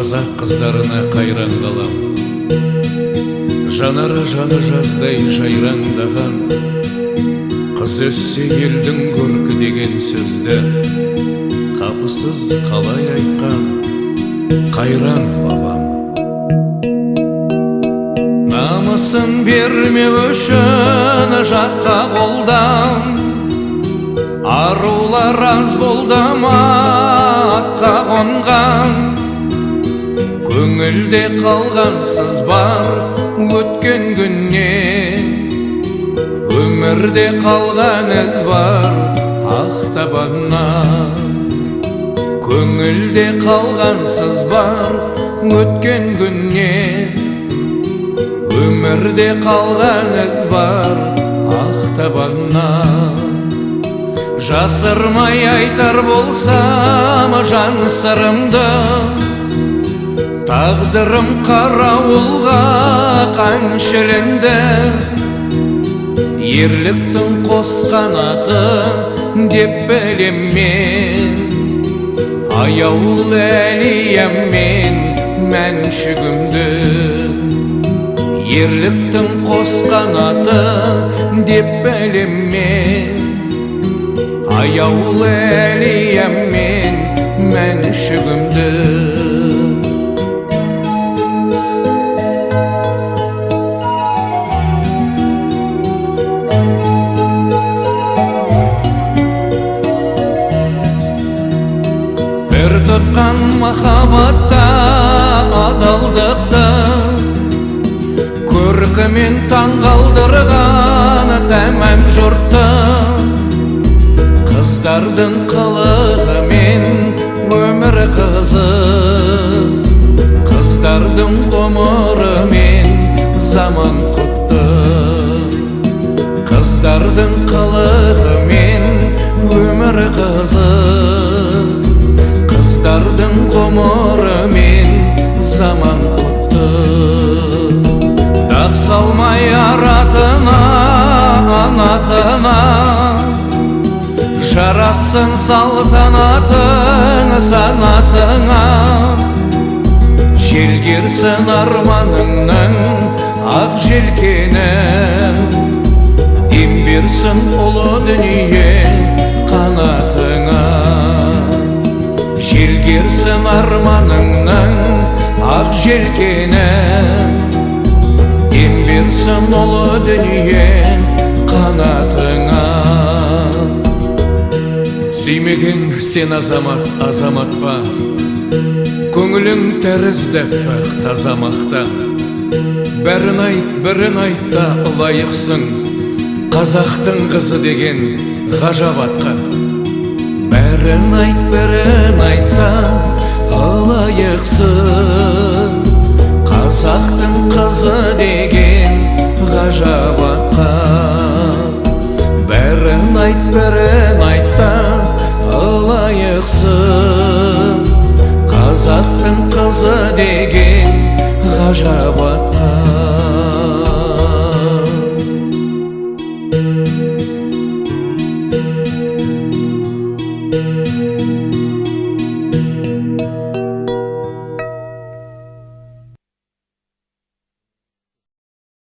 қазақ қыздарына қайран қалам. Жанары жаны жаздай жайраңдаған, қыз өссе елдің көркі деген сөзді қапысыз қалай айтқан қайран бабам. Намысын бермеу үшін жатқа қолдан, арулар аз болды ма атқа қонған. Көңілде қалғансыз бар өткен күннен, өмірде қалған із бар ақтабаннан. Көңілде қалғансыз бар өткен күннен, өмірде қалған із бар ақтабаннан. Жасырмай айтар болсам жан сырымды, тағдырым қарауылға қаншілінді. Ерліктің қос қанаты деп білем мен, аяулы әлиям мен мәншігімді. Ерліктің қос қанаты деп білем мен, аяулы әлиям мен мәншігімді. Бір тұтқан махаббатта адалдықты, көркімен таңғалдырған тәмам жұртты. Қыздардың қылығымен өмір қызық, қыздардың ғұмырымен заман құтты. Қыздардың қылығымен өмір қызық, қыздардың ғұмырымен заман құтты. Дақ салмай аратына анатына, жарасын салтанатың санатыңа. Желгерсін арманыңның ақ желкені, дем берсін ұлы дүние қанатыңа. Желгерсін арманыңның ақ желкені, дем берсін ұлы дүние қанатыңа. Сүймеген сен азамат, азамат па? Көңілің тәрізді пәк тазамақта. Бәрін айт та ұлайықсың, қазақтың қызы деген ғажап атқа. Бәрін айт та ұлайықсың, қазақтың қызы деген ғажап атқа. Бәрін айт та ұлайықсың, қазақтың қызы деген ғажап атқа.